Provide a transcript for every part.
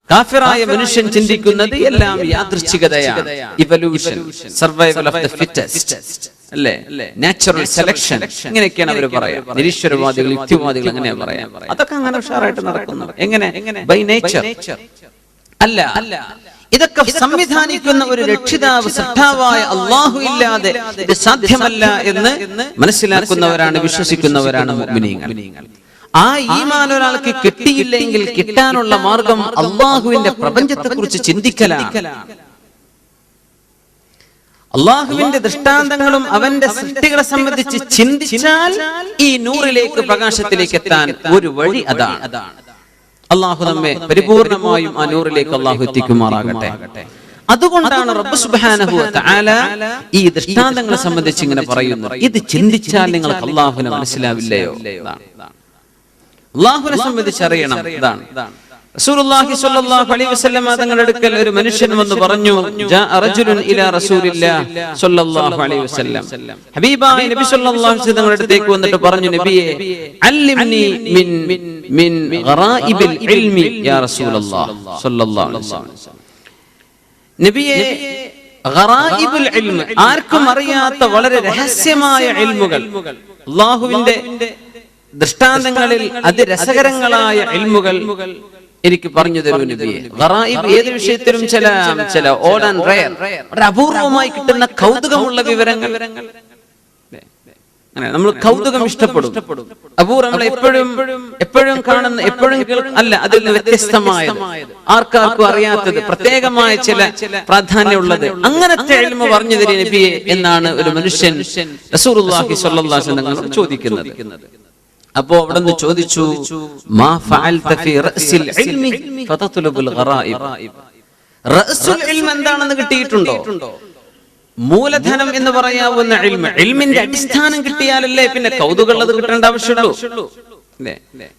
കാഫിറായ മനുഷ്യൻ ചിന്തിക്കുന്നത് എല്ലാം യാദൃച്ഛികതയാണ്, evolution, survival of the fittest, അല്ലേ, നാച്ചുറൽ സെലക്ഷൻ, ഇങ്ങനെയൊക്കെയാണ് അവർ പറയാ. നിരീശ്വരവാദികൾ, യുക്തിവാദികൾ അങ്ങനെയാ പറയാ. അതൊക്കെ അങ്ങനെ ഉഷാറായിട്ട് നടക്കുന്നു. എങ്ങനെ? By nature. അല്ല, ഇതൊക്കെ സംവിധാനിക്കുന്ന ഒരു രക്ഷിതാവ്, സൃഷ്ടാവായ അല്ലാഹു ഇല്ലാതെ ഇത് സാധ്യമല്ല എന്ന് മനസ്സിലാക്കുന്നവരാണ്, വിശ്വസിക്കുന്നവരാണ് മുഅ്മിനീങ്ങൾ. ആ ഈമാൻ ഒരാൾക്ക് കിട്ടിയില്ലെങ്കിൽ കിട്ടാനുള്ള മാർഗം അല്ലാഹുവിന്റെ പ്രപഞ്ചത്തെ കുറിച്ച് ചിന്തിക്കലാണ്. അല്ലാഹുവിന്റെ ദൃഷ്ടാന്തങ്ങളും അവന്റെ സൃഷ്ടികളെ സംബന്ധിച്ച് ചിന്തിച്ചാൽ ഈ നൂറിലേക്ക്, പ്രകാശത്തിലേക്ക് എത്താൻ ഒരു വഴി അതാണ്. അല്ലാഹു നമ്മെ പരിപൂർണമായും ആ നൂറിലേക്ക് അല്ലാഹു എത്തിക്കുമാറാകട്ടെ. അതുകൊണ്ടാണ് റബ്ബ് സുബ്ഹാനഹു വ തആല ഈ ദൃഷ്ടാന്തങ്ങളെ സംബന്ധിച്ച് ഇങ്ങനെ പറയുന്നത്. ഇത് ചിന്തിച്ചാൽ നിങ്ങൾക്ക് അല്ലാഹുവിനെ മനസ്സിലാവില്ലയോ? അല്ലാഹുവിനെ സംബന്ധിച്ച് അറിയണം. ഇതാണ് റസൂലുള്ളാഹി സ്വല്ലല്ലാഹു അലൈഹി വസല്ലം തങ്ങളുടെ അടുക്കൽ ഒരു മനുഷ്യൻ വന്ന് പറഞ്ഞു, ജാഅ റജുലുൻ ഇലാ റസൂലില്ലാഹി സ്വല്ലല്ലാഹു അലൈഹി വസല്ലം. ഹബീബായ നബി സ്വല്ലല്ലാഹു അലൈഹി വസല്ലം തങ്ങളുടെ അടുത്തേക്ക് വന്നിട്ട് പറഞ്ഞു, നബിയേ, അല്ലിംനി മിൻ ഗറായിബിൽ ഇൽമി യാ റസൂലല്ലാഹ് സ്വല്ലല്ലാഹു അലൈഹി വസല്ലം. നബിയേ, ഗറായിബുൽ ഇൽമ്, ആർക്കും അറിയാത്ത വളരെ രഹസ്യമായ ഇൽമുകൾ, അല്ലാഹുവിന്റെ ദൃഷ്ടാന്തങ്ങളിൽ അതിരസകരങ്ങളായ ഇൽമുകൾ എനിക്ക് പറഞ്ഞു തരൂ നബിയെ. ഗറായിബ് ഏത് വിഷയത്തിലും ചില ഓഡ് ആൻഡ് റെയർ, വളരെ അപൂർവമായി കിട്ടുന്ന കൗതുകമുള്ള വിവരങ്ങൾ. നമ്മൾ കൗതുകം ഇഷ്ടപ്പെടും, അപൂർവം, നമ്മൾ എപ്പോഴും കാണുന്ന, എപ്പോഴും അല്ല, അതിൽ നിന്ന് വ്യത്യസ്തമായത്, ആർക്കാർക്കും അറിയാത്തത്, പ്രത്യേകമായ ചില പ്രാധാന്യമുള്ളത്, അങ്ങനത്തെ ഇൽമു പറഞ്ഞു തരീ നബിയെ എന്നാണ് ഒരു മനുഷ്യൻ റസൂലുള്ളാഹി സ്വല്ലല്ലാഹു അലൈഹി വസല്ലം ചോദിക്കുന്നത്. അപ്പോ അവിടെ നിന്ന് ചോദിച്ചു, മാ ഫഅൽത ഫീ റഅസിൽ ഇൽമി ഫതത്ലുബുൽ ഗറായിബ്. റഅസുൽ ഇൽമ് എന്താണെന്ന് കിട്ടിയിട്ടുണ്ടോ? മൂലധനം എന്ന് പറയാവുന്ന ഇൽമ്, ഇൽമിന്റെ അടിസ്ഥാനം കിട്ടിയാലല്ലേ പിന്നെ കൗതുകമുള്ളത് കിട്ടേണ്ട ആവശ്യമുള്ളൂ.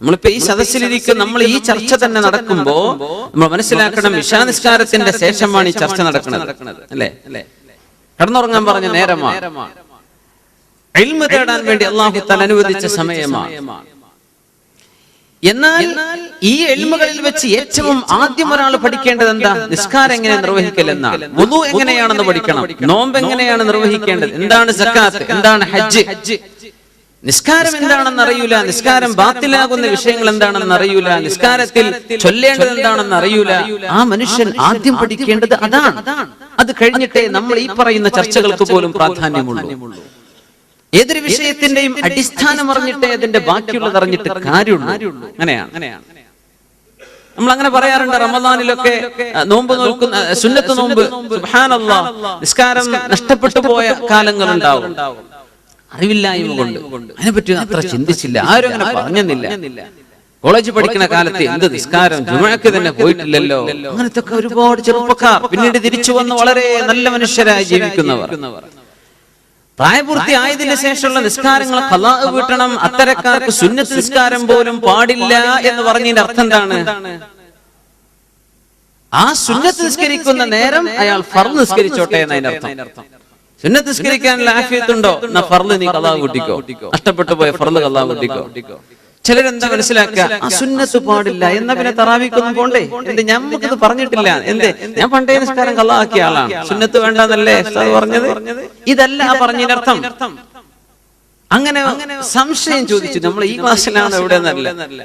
നമ്മളിപ്പോ ഈ സദസ്സിലിരിക്കും, നമ്മൾ ഈ ചർച്ച തന്നെ നടക്കുമ്പോ നമ്മൾ മനസ്സിലാക്കണം, ഇശാ നിസ്കാരത്തിന്റെ ശേഷമാണ് ഈ ചർച്ച നടക്കുന്നത്, അല്ലേ? കടന്നുറങ്ങാൻ പറഞ്ഞ നേരമാണ്, ഇൽമ് തേടാൻ വേണ്ടി അല്ലാഹു തആല അനുവദിച്ച സമയമാണ്. എന്നാൽ ഈ ഇൽമുകളിൽ വെച്ച് ഏറ്റവും ആദ്യം ഒരാൾ പഠിക്കേണ്ടത് എന്താ? നിസ്കാരം എങ്ങനെ നിർവഹിക്കൽ എന്നാണ്. വുളു എങ്ങനെയാണെന്ന് പഠിക്കണം, നോമ്പ് എങ്ങനെയാണ് നിർവഹിക്കേണ്ടത്, എന്താണ് സക്കാത്ത്, എന്താണ് ഹജ്ജ്. നിസ്കാരം എന്താണെന്ന് അറിയൂല, നിസ്കാരം ബാത്തിലാകുന്ന വിഷയങ്ങൾ എന്താണെന്ന് അറിയൂല, നിസ്കാരത്തിൽ ചൊല്ലേണ്ടത് എന്താണെന്ന് അറിയൂല. ആ മനുഷ്യൻ ആദ്യം പഠിക്കേണ്ടത് അതാണ്. അത് കഴിഞ്ഞിട്ടേ നമ്മൾ ഈ പറയുന്ന ചർച്ചകൾക്ക് പോലും പ്രാധാന്യമുള്ളൂ. ഏതൊരു വിഷയത്തിന്റെയും അടിസ്ഥാനം അറിഞ്ഞിട്ടേ അതിന്റെ ബാക്കിയുള്ളത് അറിഞ്ഞിട്ട് കാര്യമുള്ളൂ. അങ്ങനെയാണ് നമ്മൾ അങ്ങനെ പറയാറുണ്ട്. റമദാനിലൊക്കെ നോമ്പ് നോക്കുന്ന, സുന്നത്ത് നോമ്പ്, സുബ്ഹാനല്ലാഹ്, നിസ്കാരം നഷ്ടപ്പെട്ടു പോയ കാലങ്ങളുണ്ടാവും. അറിവില്ലായ്മ കൊണ്ട് അതിനെപ്പറ്റി അത്ര ചിന്തിച്ചില്ല, ആരും അങ്ങനെ പറഞ്ഞെന്നില്ല. കോളേജ് പഠിക്കുന്ന കാലത്ത് എന്ത് നിസ്കാരം, ജുമുഅക്ക് തന്നെ പോയിട്ടില്ലല്ലോ, അങ്ങനത്തെ ഒരുപാട് ചെറുപ്പക്കാർ പിന്നീട് തിരിച്ചു വന്ന് വളരെ നല്ല മനുഷ്യരായി ജീവിക്കുന്നവർ. പ്രായപൂർത്തി ആയതിനു ശേഷമുള്ള നിസ്കാരങ്ങൾ ഖളാ വീട്ടണം, അത്തരക്കാർക്ക് സുന്നത്ത് നിസ്കാരം പോലും പാടില്ല എന്ന് പറഞ്ഞതിന്റെ അർത്ഥം എന്താണ്? ആ സുന്നത്ത് നിസ്കരിക്കുന്ന നേരം അയാൾ ഫർള് നിസ്കരിച്ചോട്ടെ എന്നതിന്റെ അർത്ഥം. സുന്നത്ത് നിസ്കരിക്കാനുള്ള ആഫിയത്തുണ്ടോ, എന്നാ ഫർള് നീ ഖളാ കൂട്ടിക്കോ, നഷ്ടപ്പെട്ടു പോയ ഫർള് ഖളാ കൂട്ടിക്കോ. ചിലരെന്താ മനസ്സിലാക്കുക, ആ സുന്നത്ത് പാടില്ല, എന്നാ പിന്നെ തറാവീക്കൊന്നും പോണ്ടേ, എന്ത് ഞമ്മക്കത് പറഞ്ഞിട്ടില്ല, എന്തേ ഞാൻ പണ്ടേ നിസ്കാരം ഖളാ ആക്കിയ ആളാണ്, സുന്നത്ത് വേണ്ടെന്നല്ലേ പറഞ്ഞത്. ഇതല്ല ആ പറഞ്ഞതിനർത്ഥം. അങ്ങനെ സംശയം ചോദിച്ചു, നമ്മൾ ഈ ക്ലാസ്സിലാണ് എവിടെ നിന്നല്ല,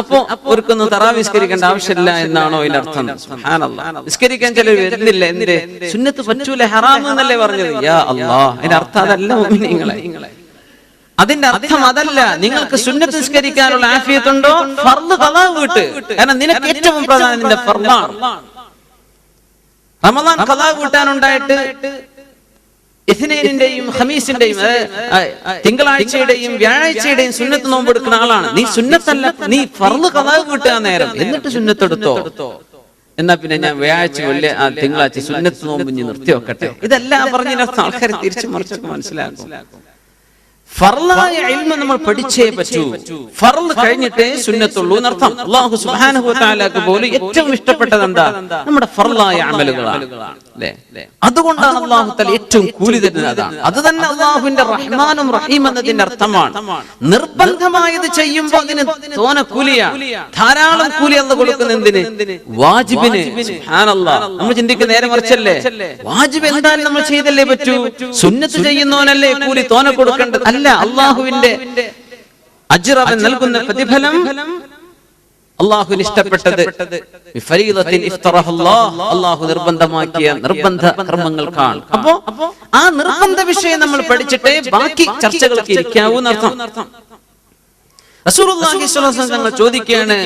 അപ്പോ അവർക്കൊന്നും തറാവി നിസ്കരിക്കേണ്ട ആവശ്യമില്ല എന്നാണോ ഇതിനർത്ഥം? സുബ്ഹാനല്ലാഹ്, നിസ്കരിക്കാൻ ചിലർ വരുന്നില്ല, എന്തേ സുന്നത്ത് പറ്റൂല, ഹറാം എന്നല്ലേ പറഞ്ഞത്. യാ അല്ലാഹ്, അതിന്റെ അർത്ഥം അതല്ല മുഅ്മിനീങ്ങളെ. അതിന്റെ അർത്ഥം അതല്ല. നിങ്ങൾക്ക് സുന്നത്ത് നിസ്കരിക്കാനുള്ള ആഫിയത്തുണ്ടോ, ഫർള് ഖളാ വീട്ട്. കാരണം നിനക്ക് ഏറ്റവും പ്രധാനം നിന്റെ ഫർളാണ്. റമദാൻ ഖളാ വീട്ടാനുണ്ടായിട്ട് ഇസ്നൈനിന്റെയും ഖമീസിന്റെയും, തിങ്കളാഴ്ചയുടെയും വ്യാഴാഴ്ചയുടെയും സുന്നത്ത് നോമ്പ് എടുക്കുന്ന ആളാണ് നീ. സുന്നത്തല്ല, നീ ഫർള് ഖളാ വീട്ടാൻ നേരം എന്നിട്ട് സുന്നത്ത് എടുത്തോ. എന്നാ പിന്നെ ഞാൻ വ്യാഴാഴ്ച തിങ്കളാഴ്ച സുന്നത്ത് നോമ്പ് ഇനി നിർത്തി വെക്കട്ടെ. ഇതെല്ലാം പറഞ്ഞതിനർത്ഥം ആൾക്കാർ തിരിച്ചു മറിച്ചൊക്കെ മനസ്സിലാക്കും. ഫർളായ ഇൽമ് നമ്മൾ പഠിച്ചേ പറ്റൂ. ഫർള് കഴിഞ്ഞിട്ടേ സുന്നത്തുള്ളൂ എന്നർത്ഥം. അല്ലാഹു സുബ്ഹാനഹു വ തആലക്ക് പോലും ഏറ്റവും ഇഷ്ടപ്പെട്ടത് എന്താ? നമ്മുടെ ഫർളായ അമലുകളാണ്. അതുകൊണ്ടാണ് അല്ലാഹു തആല ഏറ്റവും കൂലി തരുന്നത് അതാണ്. അത് തന്നെ അല്ലാഹുവിന്റെ റഹ്മാനും റഹീം എന്നതിന്റെ അർത്ഥമാണ്. നിർബന്ധമായത് ചെയ്യുമ്പോൾ അതിന് തോന കൂലിയാണ്, ധാരാളം കൂലി അല്ലാഹു കൊടുക്കുന്ന എന്തിന്? വാജിബിന്. സുബ്ഹാനല്ലാഹ്. നമ്മൾ ചിന്തിക്കുന്ന നേരെ മറിച്ചല്ലേ, വാജിബ് എന്തായാലും നമ്മൾ ചെയ്തല്ലേ പറ്റൂ, സുന്നത്ത് ചെയ്യുന്നവനല്ലേ കൂലി തോന കൊടുക്കേണ്ടത്. അല്ല, അല്ലാഹുവിന്റെ അജ്ർ അവൻ നൽകുന്ന പ്രതിഫലം അല്ലാഹുവിന് ഇഷ്ടപ്പെട്ടത് അല്ലാഹു നിർബന്ധമാക്കിയ നിർബന്ധ കർമ്മങ്ങൾക്കാണ്. അപ്പോ ആ നിർബന്ധ വിഷയം നമ്മൾ പഠിച്ചിട്ടേ ബാക്കി ചർച്ചകൾക്ക് ഇരിക്കാവൂ എന്നർത്ഥം. റസൂലുള്ളാഹി സ്വല്ലല്ലാഹു അലൈഹി വസല്ലം ചോദിക്കുകയാണ്,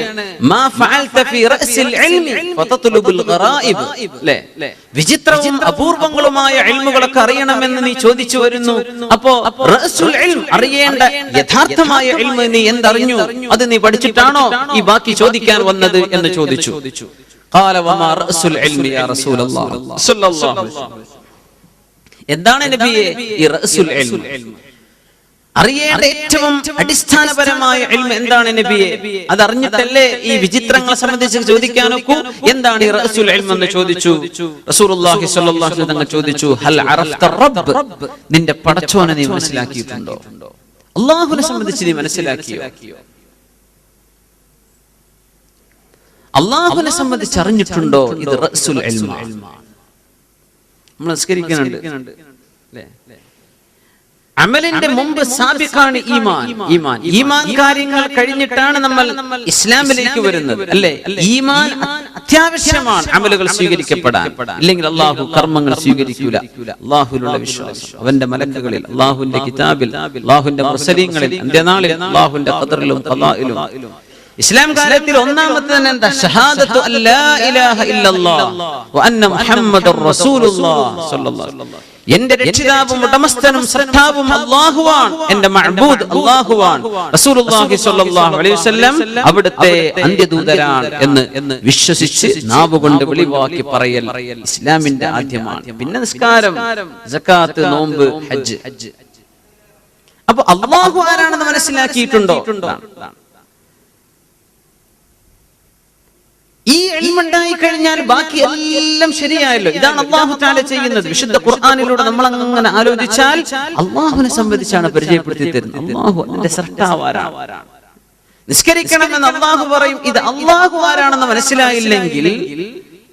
മാ ഫഅൽത ഫീ റഅസിൽ ഇൽമി ഫതത്ലുബുൽ ഗറായിബ്. വിചിത്രവും അപൂർവങ്ങളുമായ ഇൽമുകളൊക്കെ അറിയണമെന്ന് നീ ചോദിച്ചു വരുന്നു. അപ്പോ റഅസുൽ ഇൽം, അറിയേണ്ട യഥാർത്ഥമായ ഇൽമ് നീ എന്തറിഞ്ഞു, അത് നീ പഠിച്ചിട്ടാണോ ഈ ബാക്കി ചോദിക്കാൻ വന്നത് എന്ന് ചോദിച്ചു. ഖാല വമാ റഅസുൽ ഇൽമി യാ റസൂലല്ലാഹ് സ്വല്ലല്ലാഹു അലൈഹി വസല്ലം. എന്താണ് നബിയേ ഈ റഅസുൽ ഇൽം, അറിയേണ്ട ഏറ്റവും അടിസ്ഥാനപരമായ ഇൽമ് എന്താണ് നബിയെ? അത് അറിഞ്ഞിട്ടല്ലേ ഈ വിചിത്രങ്ങളെ സംബന്ധിച്ച് ചോദിക്കാനൊക്കൂ. എന്താണ് ഈ റഅസുൽ ഇൽം എന്ന് ചോദിച്ചു. റസൂലുള്ളാഹി സ്വല്ലല്ലാഹു അലൈഹി വസല്ലം ചോദിച്ചു, ഹൽ അറഫ്ത റബ്ബ്, നിന്റെ പടച്ചോനെ നീ മനസ്സിലാക്കിയിട്ടുണ്ടോ? അല്ലാഹുവിനെ സംബന്ധിച്ച് നീ മനസ്സിലാക്കിയോ? അല്ലാഹുവിനെ സംബന്ധിച്ച് അറിഞ്ഞിട്ടുണ്ടോ? ഇത് റഅസുൽ ഇൽം. നമ്മൾ നിസ്കരിക്കുന്നുണ്ട് അല്ലേ, അമലിന്റെ മുമ്പ് സാബിഖാണ് ഈമാൻ കാര്യങ്ങൾ കഴിഞ്ഞിട്ടാണ് നമ്മൾ ഇസ്ലാമിലേക്ക് വരുന്നത് അല്ലേ. ഈമാൻ അത്യാവശ്യമാണ് അമലുകൾ സ്വീകരിക്കപ്പെടാൻ, ഇല്ലെങ്കിൽ അല്ലാഹു കർമ്മങ്ങൾ സ്വീകരിക്കൂല. അല്ലാഹുവിലുള്ള വിശ്വാസം, അവന്റെ മലക്കുകളിൽ, അല്ലാഹുവിന്റെ കിതാബിൽ, അല്ലാഹുവിന്റെ മുർസലീങ്ങളിൽ, അന്ത്യനാളിൽ, അല്ലാഹുവിന്റെ ഖദറിലും ഖളായിലും. ഇസ്ലാം കാര്യത്തിൽ ഒന്നാമത്തെ തന്നെ എന്താ? ഷഹാദത്തു അല്ലാ ഇലാഹ ഇല്ലല്ലാഹ് വ അന്ന മുഹമ്മദുർ റസൂലുള്ളാഹ് സ്വല്ലല്ലാഹു അലൈഹി വസല്ലം. എന്റെ രക്ഷിതാവും ഉടമസ്ഥനും ശ്രദ്ധാവും അല്ലാഹുവാണ്, എന്റെ മഅബൂദ് അല്ലാഹുവാണ്, റസൂലുള്ളാഹി സ്വല്ലല്ലാഹു അലൈഹി വസല്ലം അവിടുത്തെ അന്ത്യദൂതരാണ് എന്ന് വിശ്വസിച്ച് നാവുകൊണ്ട് വെളിവാക്കി പറയൽ ഇസ്ലാമിന്റെ ആദ്യമാണ്. പിന്നെ നിസ്കാരം, സകാത്ത്, നോമ്പ്, ഹജ്ജ്. അപ്പൊ അല്ലാഹു ആരാണെന്ന് മനസ്സിലാക്കിയിട്ടുണ്ടോ? ഈ ഇൽമുണ്ടായി കഴിഞ്ഞാൽ ബാക്കി എല്ലാം ശരിയായല്ലോ. ഇതാണ് അല്ലാഹു തആല ചെയ്യുന്നത്. വിശുദ്ധ ഖുർആനിലൂടെ നമ്മൾ അങ്ങനെ ആലോചിച്ചാൽ അല്ലാഹുവിനെ സംബന്ധിച്ചാണ് പരിചയപ്പെടുത്തി തരുന്നത്. അല്ലാഹു അതിന്റെ സൃഷ്ടാവ് ആരാണ്, നിസ്കരിക്കണമെന്ന് അല്ലാഹു പറയും. ഇത് അല്ലാഹു ആരാണെന്ന് മനസ്സിലായില്ലെങ്കിൽ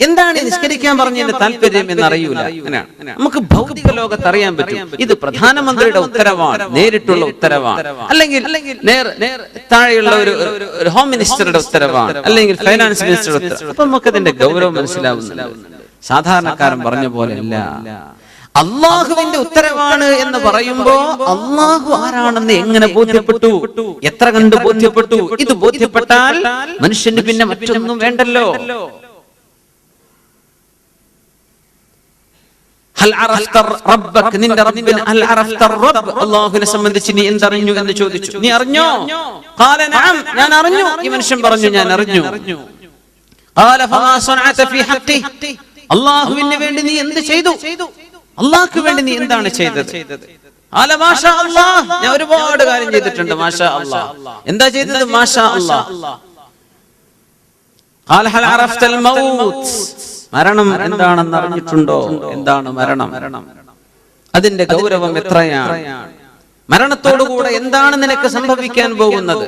എന്താണ് നിസ്കരിക്കാൻ പറഞ്ഞതിന്റെ താല്പര്യം എന്നറിയൂല. നമുക്ക് ഭൗതിക ലോകത്ത് അറിയാൻ പറ്റും, ഇത് പ്രധാനമന്ത്രിയുടെ ഉത്തരവാണ്, നേരിട്ടുള്ള ഉത്തരവാണ്, അല്ലെങ്കിൽ താഴെയുള്ള ഒരു ഹോം മിനിസ്റ്ററുടെ ഉത്തരവാണ്, അല്ലെങ്കിൽ ഫൈനാൻസ് മിനിസ്റ്ററുടെ ഉത്തരവ്. അപ്പൊ നമുക്ക് അതിന്റെ ഗൗരവം മനസ്സിലാവുന്നില്ല. സാധാരണക്കാരൻ പറഞ്ഞ പോലെയല്ല. അള്ളാഹുവിന്റെ ഉത്തരവാണ് എന്ന് പറയുമ്പോ അള്ളാഹു ആരാണെന്ന് എങ്ങനെ ബോധ്യപ്പെട്ടു, എത്ര കണ്ട് ബോധ്യപ്പെട്ടു? ഇത് ബോധ്യപ്പെട്ടാൽ മനുഷ്യന് പിന്നെ മറ്റൊന്നും വേണ്ടല്ലോ. അല്ലാഹുവിനെ സംബന്ധിച്ച് നീ എന്തറിഞ്ഞു എന്ന് ചോദിച്ചു. നീ അറിഞ്ഞോ? ഖാല നഅം, ഞാൻ അറിഞ്ഞു. ഈ മനുഷ്യൻ പറഞ്ഞു, ഞാൻ അറിഞ്ഞു. ഖാല ഫമാ സനഅത ഫീ ഹഖ്ഖി, അല്ലാഹുവിന് വേണ്ടി നീ എന്ത് ചെയ്തു? അല്ലാഹുവിന് വേണ്ടി നീ എന്താണ് ചെയ്തത്? ഖാല മാഷാ അല്ലാഹ്, ഞാൻ ഒരുപാട് കാര്യം ചെയ്തിട്ടുണ്ട്. മാഷാ അല്ലാഹ്. എന്താ ചെയ്തത്? മാഷാ അല്ലാഹ്. ഖാല ഹൽ അറഫ്തൽ മൗത്ത്, മരണം എന്താണെന്ന് അറിഞ്ഞിട്ടുണ്ടോ? എന്താണ് മരണം? അതിന്റെ ഗൗരവം എത്രയാണ്? മരണത്തോടുകൂടെ എന്താണ് നിനക്ക് സംഭവിക്കാൻ പോകുന്നത്?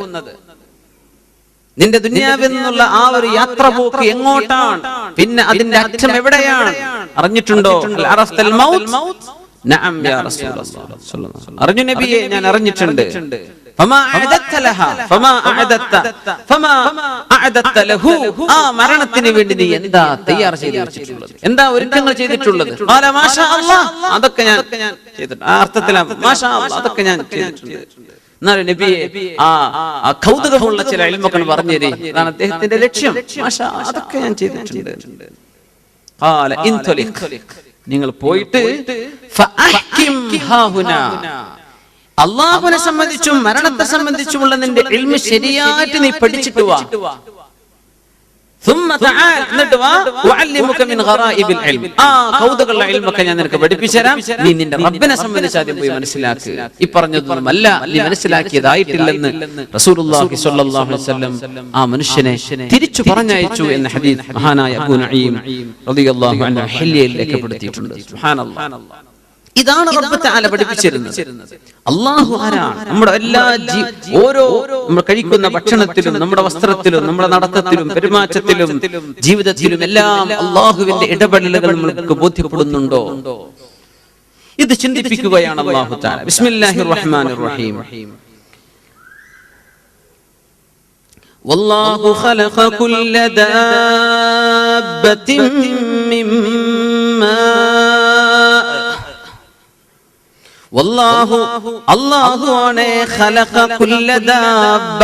നിന്റെ ദുനിയാവിൽ നിന്നുള്ള ആ ഒരു യാത്ര പോക്ക് എങ്ങോട്ടാണ്? പിന്നെ അതിന്റെ അറ്റം എവിടെയാണ്? അറിഞ്ഞിട്ടുണ്ടോ? അറഫ്തൽ മൗത്ത്? നഅം യാ റസൂലല്ലാഹ്. അറിഞ്ഞു നബിയെ, ഞാൻ അറിഞ്ഞിട്ടുണ്ട്. ഫമാ അഅദത്ത ലഹാ ഫമാ അഅദത്ത ഫമാ അഅദത്ത ലഹു, ആ മരണത്തിന് വേണ്ടി നീ എന്താ തയ്യാർ ചെയ്തു വെച്ചിട്ടുള്ളത്, എന്താ ഒരുക്കങ്ങൾ ചെയ്തിട്ടുള്ളത്? ഖാല മാഷാ അല്ലാഹ്, അതൊക്കെ ഞാൻ ചെയ്തിട്ടുണ്ട്. ആ അർത്ഥത്തിലാണ് മാഷാ അല്ലാഹ്, അതൊക്കെ ഞാൻ ചെയ്തിട്ടുണ്ട്. എന്നാലും നബിയെ ആ കൗതുകമുള്ള ചില ഇൽമുകൾ പറഞ്ഞേരി, അതാണ് അദ്ദേഹത്തിന്റെ ലക്ഷ്യം. മാഷാ അതൊക്കെ ഞാൻ ചെയ്തിട്ടുണ്ട്. ഖാല ഇൻതലിഖ്, നിങ്ങൾ പോയിട്ട് ഫഅഹ്കിം ഹാഹുനാ, അല്ലാഹുവിനെ സംബന്ധിച്ചും മരണത്തെ സംബന്ധിച്ചുമുള്ള നിന്റെ ഇൽമ് ശരിയായിട്ട് നീ പഠിച്ചിട്ട് വാ. എന്നിട്ട് വാ ഉഅല്ലിമുക മിൻ ഗറായിബിൽ ഇൽം, ആ കൗതുകമുള്ള ഇൽമൊക്കെ ഞാൻ നിനക്ക് പഠിപ്പിച്ചു തരാം. നീ നിന്റെ റബ്ബിനെ സംബന്ധിച്ച് ആദ്യം പോയി മനസ്സിലാക്ക്. ഈ പറഞ്ഞതൊന്നുമല്ല നീ മനസ്സിലാക്കിയതായിട്ടില്ലെന്ന് റസൂലുള്ളാഹി സ്വല്ലല്ലാഹു അലൈഹി വസല്ലം ആ മനുഷ്യനെ തിരിച്ചു പറഞ്ഞയച്ചു എന്ന ഹദീസ് മഹാനായ അബൂ നഈം റളിയല്ലാഹു അൻഹു ഹില്യയിൽ രേഖപ്പെടുത്തിയിട്ടുണ്ട്. സുബ്ഹാനല്ലാഹ്. ഇതാണ് റബ്ബ് തആല പഠിപ്പിച്ചിരുന്നത്. അല്ലാഹു ആരാണ്? നമ്മുടെ എല്ലാ ഓരോ നമ്മൾ കഴിക്കുന്ന ഭക്ഷണത്തിലും നമ്മുടെ വസ്ത്രത്തിലും നമ്മുടെ നടത്തത്തിലും പെരുമാറ്റത്തിലും ജീവിതത്തിലും എല്ലാം അല്ലാഹുവിന്റെ ഇടപെടലുകൾ നമുക്ക് ബോധ്യപ്പെടുന്നുണ്ടോ? ഇത് ചിന്തിപ്പിക്കുകയാണ് അല്ലാഹു തആല. ബിസ്മില്ലാഹിർ റഹ്മാനിർ റഹീം. വല്ലാഹു ഖലഖ കുല്ല ദാബത്തിൻ മിമ്മാ അല്ലാഹുവാണ് ഖലഖ കുല്ല ദാബ്ബ,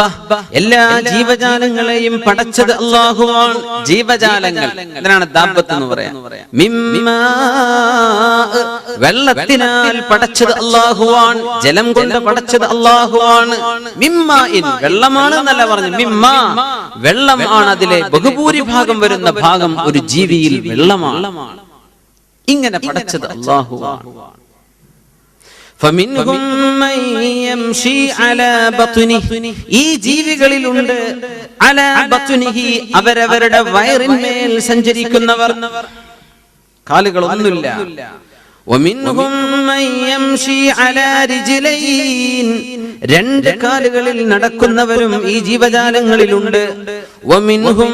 എല്ലാ ജീവജാലങ്ങളെയും പടച്ചത് അല്ലാഹുവാണ്. ജീവജാലങ്ങൾ ഇതിനാണ് ദാബ്ബത്ത് എന്ന് പറയാം. മിമ്മാ, വെള്ളത്തിനാൽ പടച്ചത് അല്ലാഹുവാണ്, ജലം കൊണ്ട് പടച്ചത് അല്ലാഹുവാണ്. മിമ്മാഇൻ, വെള്ളമാണ് എന്നല്ല പറഞ്ഞു, മിമ്മാ, വെള്ളമാണ്. അതിലെ ബഹുഭൂരിഭാഗം വരുന്ന ഭാഗം ഒരു ജീവിയിൽ വെള്ളമാണ്. ഇങ്ങനെ പടച്ചത് അല്ലാഹുവാണ്. فمنهم من يمشي على بطنه, ഈ ജീവികളിലുണ്ട് അലാ ബത്നിഹി, അവരവരുടെ വയറിന്മേൽ സഞ്ചരിക്കുന്നവർ, കാലുകളൊന്നുമില്ല. ومنهم من يمشي على رجلين, രണ്ട് കാലുകളിൽ നടക്കുന്നവരും ഈ ജീവജാലങ്ങളിലുണ്ട്. ومنهم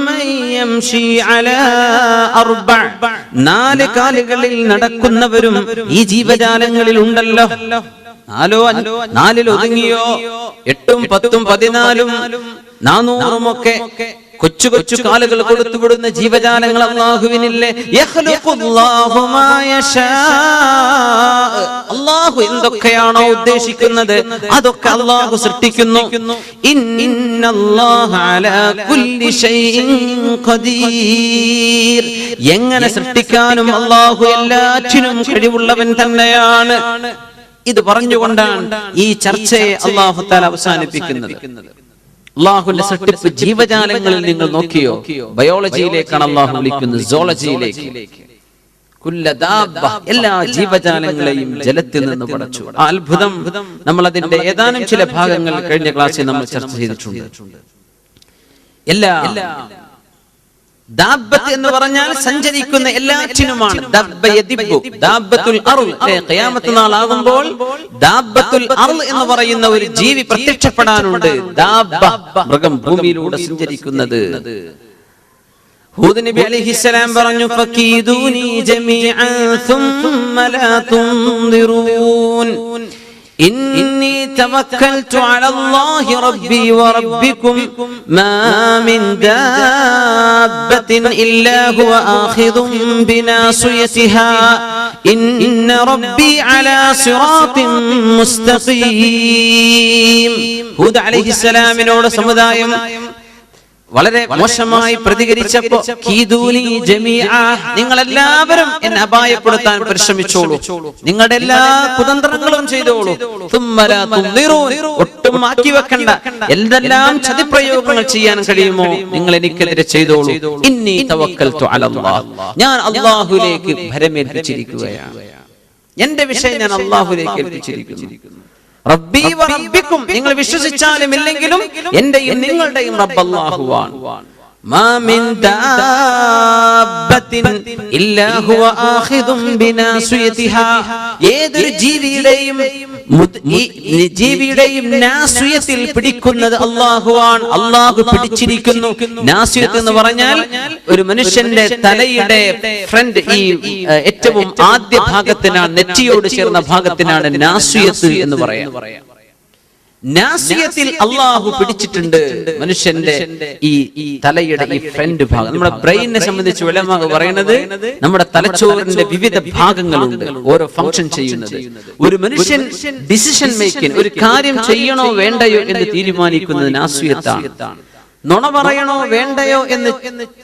من يمشي على أربع, നാല് കാലുകളിൽ നടക്കുന്നവരും ഈ ജീവജാലങ്ങളിൽ ഉണ്ടല്ലോ. നാലിൽ ഒതുങ്ങിയോ 8ഉം 10ഉം 14ഉം 400ഉം ഒക്കെ കൊച്ചു കൊച്ചു കാലുകൾ കൊടുത്തുവിടുന്ന ജീവജാലങ്ങൾ അല്ലാഹുവിനില്ലേ? യഖ്ലുഖുല്ലാഹു മാ യശാ, അല്ലാഹു എന്തൊക്കെയാണോ ഉദ്ദേശിക്കുന്നത് അതൊക്കെ അല്ലാഹു സൃഷ്ടിക്കുന്നു. ഇന്നല്ലാഹ അലാ കുല്ലി ഷൈഇൻ ഖദീർ, എങ്ങനെ സൃഷ്ടിക്കാനും അല്ലാഹു എല്ലാറ്റിനും കഴിവുള്ളവൻ തന്നെയാണ്. ഇത് പറഞ്ഞുകൊണ്ടാണ് ഈ ചർച്ചയെ അല്ലാഹു തആല അവസാനിപ്പിക്കുന്നത്. അല്ലാഹുവിന്റെ സൃഷ്ടിപ്പ് ജീവജാലങ്ങളിൽ നിങ്ങൾ നോക്കിയോ? ബയോളജിയിലേക്കാണ് അല്ലാഹു വിളിക്കുന്നത്, സോളജിയിലേക്ക്. കുല്ല ദാബ്ബ, എല്ലാ ജീവജാലങ്ങളെയും ജലത്തിൽ നിന്ന് പടച്ചു. ആ അത്ഭുതം നമ്മൾ അതിന്റെ ഏതാനും ചില ഭാഗങ്ങൾ കഴിഞ്ഞ ക്ലാസ്സിൽ നമ്മൾ ചർച്ച ചെയ്തിട്ടുണ്ട്. എല്ലാ ദാബ്ബത്ത് എന്ന് പറഞ്ഞാൽ സഞ്ചരിക്കുന്ന എല്ലാറ്റിനുമാണ്. ദബ്ബ യദിബ്ബു, ദാബ്ബത്തുൽ അർള്. ഖിയാമത്ത് നാളാകുമ്പോൾ ദാബ്ബത്തുൽ അർള് എന്ന് പറയുന്ന ഒരു ജീവി പ്രത്യക്ഷപ്പെടാനുണ്ട്. ദാബ്ബ, മൃഗം, ഭൂമിയിലൂടെ സഞ്ചരിക്കുന്നത്. ഹൂദ് നബി അലൈഹിസ്സലാം പറഞ്ഞു, ഫകീദൂനി ജമീഅൻ സുമ്മ ലാ തുൻദിറൂൻ, ഇന്നി തവക്കൽതു അലല്ലാഹി റബ്ബി വറബ്ബികും മാ മിൻ ദാബ്ബത്തിൻ ഇല്ലാ ഹുവ ആഖിദുൻ ബിനാസിയതിഹാ ഇന്ന റബ്ബി അലാ സിറാത്തിൻ മുസ്തഖീം. ഹൂദ് അലൈഹിസ്സലാമിനോട് സമുദായം വളരെ മോശമായി പ്രതികരിച്ചപ്പോ, കീദൂനി ജമീഅ, നിങ്ങളെല്ലാവരും എന്നെ അപായപ്പെടുത്താൻ പരിശ്രമിച്ചോളൂ, നിങ്ങളുടെ എല്ലാ കുതന്ത്രങ്ങളും ചെയ്തോളൂ. സുമ്മ ലാ തുൻദിറൂൻ, ഒട്ടും മാറ്റി വെക്കണ്ട, എന്തെല്ലാം ചതിപ്രയോഗങ്ങൾ ചെയ്യാൻ കഴിയുമോ നിങ്ങൾ എനിക്കെതിരെ ചെയ്തോളൂ. ഇന്നി തവക്കൽതു അലല്ലാഹ്, ഞാൻ അല്ലാഹുവിലേക്ക് ഭരമേൽപ്പിച്ചിരിക്കുകയാണ്. എന്റെ വിഷയം ഞാൻ അല്ലാഹുവിലേക്ക് ഏൽപ്പിച്ചിരിക്കുന്നു. റബ്ബി വറബ്ബിക്കും, നിങ്ങൾ വിശ്വസിച്ചാലും ഇല്ലെങ്കിലും എന്റെയും നിങ്ങളുടെയും റബ്ബ് അല്ലാഹുവാണ്. മാ മിൻ ദാബ്ബത്തിൻ ഇല്ലാ ഹുവ ആഖിദുൻ ബിനാസിയതിഹാ, ഏതൊരു ജീവിയുടെയും നാസിയത്തിൽ പിടിക്കുന്നത് അല്ലാഹുവാണ്. അല്ലാഹു പിടിച്ചിരിക്കുന്നു. നാസിയത്ത് എന്ന് പറഞ്ഞാൽ ഒരു മനുഷ്യന്റെ തലയുടെ ഫ്രണ്ട്, ഈ ഏറ്റവും ആദ്യ ഭാഗത്തിനാണ്, നെറ്റിയോട് ചേർന്ന ഭാഗത്തിനാണ് നാസിയത്ത് എന്ന് പറയാം. നാസിയത്തിൽ അല്ലാഹു പിടിച്ചിട്ടുണ്ട് മനുഷ്യന്റെ ഈ തലയുടെ ഈ ഫ്രണ്ട് ഭാഗം. നമ്മുടെ ബ്രെയിനിനെ സംബന്ധിച്ച് ഉലമാ പറയുന്നത്, നമ്മുടെ തലച്ചോറിന്റെ വിവിധ ഭാഗങ്ങളുണ്ട് ഓരോ ഫംഗ്ഷൻ ചെയ്യുന്നത്. ഒരു മനുഷ്യൻ ഡിസിഷൻ മേക്കിംഗ്, ഒരു കാര്യം ചെയ്യണോ വേണ്ടയോ എന്ന് തീരുമാനിക്കുന്നത് നാസിയത്താണ്. നുണ പറയണോ വേണ്ടയോ എന്ന്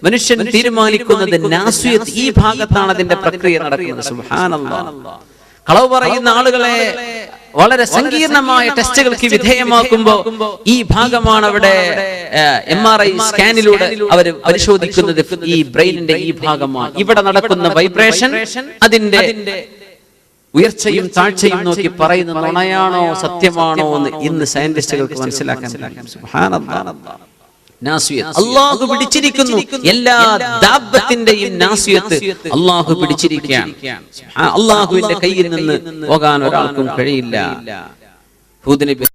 മനുഷ്യൻ തീരുമാനിക്കുന്നത് നാസിയത്ത്, ഈ ഭാഗത്താണ് അതിന്റെ പ്രക്രിയ നടക്കുന്നത്. സുബ്ഹാനല്ലാഹ്. കളവ് പറയുന്ന ആളുകളെ വളരെ സങ്കീർണമായ ടെസ്റ്റുകൾക്ക് വിധേയമാക്കുമ്പോൾ ഈ ഭാഗമാണ് അവിടെ MRI സ്കാനിലൂടെ അവർ പരിശോധിക്കുന്നത്. ഈ ബ്രെയിനിന്റെ ഈ ഭാഗമാണ്. ഇവിടെ നടക്കുന്ന വൈബ്രേഷൻ അതിന്റെ ഉയർച്ചയും താഴ്ചയും നോക്കി പറയുന്ന നുണയാണോ സത്യമാണോ എന്ന് ഇന്ന് സയന്റിസ്റ്റുകൾക്ക് മനസ്സിലാക്കാൻ അല്ലാഹു പിടിച്ചിരിക്കുന്നു. എല്ലാ ദാബത്തിന്റെയും നാസിയത്ത് അല്ലാഹു പിടിച്ചിരിക്കുകയാണ്. അല്ലാഹുവിന്റെ കയ്യിൽ നിന്ന് പോകാൻ ഒരാൾക്കും കഴിയില്ല. ഹൂദ് നബി